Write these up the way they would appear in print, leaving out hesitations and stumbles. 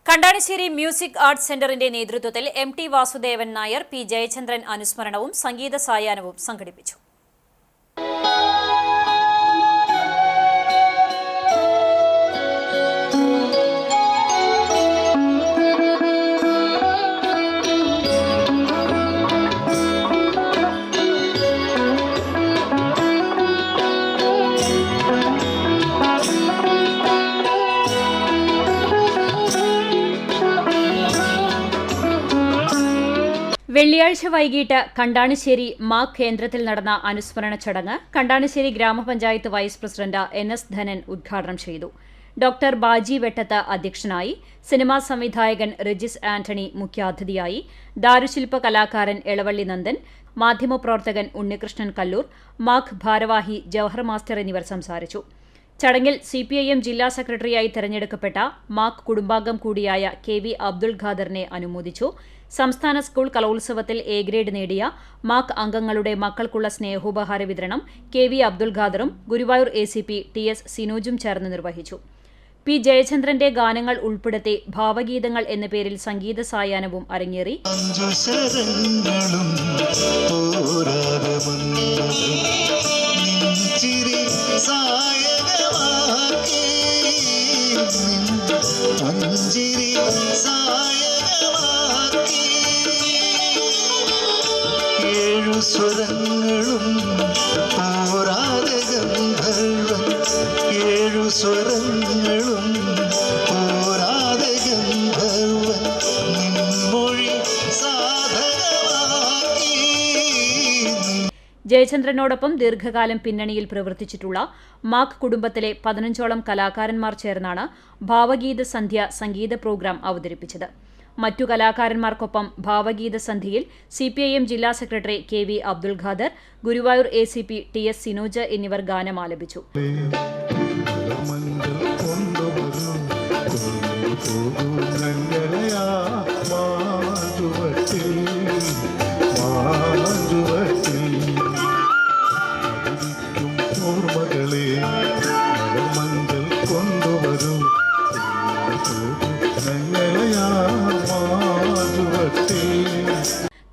Kandanassery music arts സെന്ററിന്റെ നേതൃത്വത്തിൽ എം.ടി. Vasudevan Nair, P. Jayachandran അനുസ്മരണവും സംഗീത സായാഹ്നവും സംഘടിപ്പിച്ചു. വെള്ളിയാഴ്ച വൈകിട്ട് കണ്ടാണിശ്ശേരി മാക് കേന്ദ്രത്തിൽ നടന്ന അനുസ്മരണ ചടങ്ങ് കണ്ടാണിശ്ശേരി ഗ്രാമപഞ്ചായത്ത് വൈസ് പ്രസിഡന്റ് N.S. ധനൻ ഉദ്ഘാടനം ചെയ്തു. ഡോക്ടർ ബാജി വെട്ടത്ത് അധ്യക്ഷനായി. സിനിമാ സംവിധായകൻ റെജിസ് ആന്റണി മുഖ്യാതിഥിയായി. ദാരുശില്പ കലാകാരൻ എളവള്ളി നന്ദൻ, മാധ്യമപ്രവർത്തകൻ ഉണ്ണികൃഷ്ണൻ കല്ലൂർ, മാക് ഭാരവാഹി ജവഹർ മാസ്റ്റർ എന്നിവർ സംസാരിച്ചു. ചടങ്ങിൽ CPIM ജില്ലാ സെക്രട്ടറിയായി തെരഞ്ഞെടുക്കപ്പെട്ട മാക് കുടുംബാംഗം കൂടിയായ KV അബ്ദുൾ ഖാദറിനെ അനുമോദിച്ചു. സംസ്ഥാന സ്കൂൾ കലോത്സവത്തിൽ A ഗ്രേഡ് നേടിയ മാക് അംഗങ്ങളുടെ മക്കൾക്കുള്ള സ്നേഹോപഹാര വിതരണം KV Abdul ഖാദറും Guruvayur ACP TS സിനോജും ചേർന്ന് നിർവഹിച്ചു. പി. ജയചന്ദ്രന്റെ ഗാനങ്ങൾ ഉൾപ്പെടുത്തി ഭാവഗീതങ്ങൾ എന്ന പേരിൽ സംഗീത സായാഹ്നവും അരങ്ങേറി. സ്വരങ്ങളും പോരാതെ ഗന്ധർവൻ, ഏഴു സ്വരങ്ങളും പോരാതെ ഗന്ധർവൻ നിൻമൊഴി സാധകമാക്കി. ജയചന്ദ്രനോടൊപ്പം ദീർഘകാലം പിന്നണിയിൽ പ്രവർത്തിച്ചിട്ടുള്ള മാക് കുടുംബത്തിലെ 15ഓളം കലാകാരന്മാർ ചേർന്നാണ് ഭാവഗീത സന്ധ്യ സംഗീത പ്രോഗ്രാം അവതരിപ്പിച്ചത്. മറ്റു കലാകാരന്മാർക്കൊപ്പം ഭാവഗീത സന്ധ്യയിൽ CPIM ജില്ലാ secretary KV Abdul Khader, Guruvayur ACP TS Sinoj എന്നിവർ ഗാനം ആലപിച്ചു.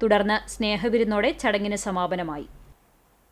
തുടർന്ന് സ്നേഹവിരുന്നോടെ ചടങ്ങിന് സമാപനമായി.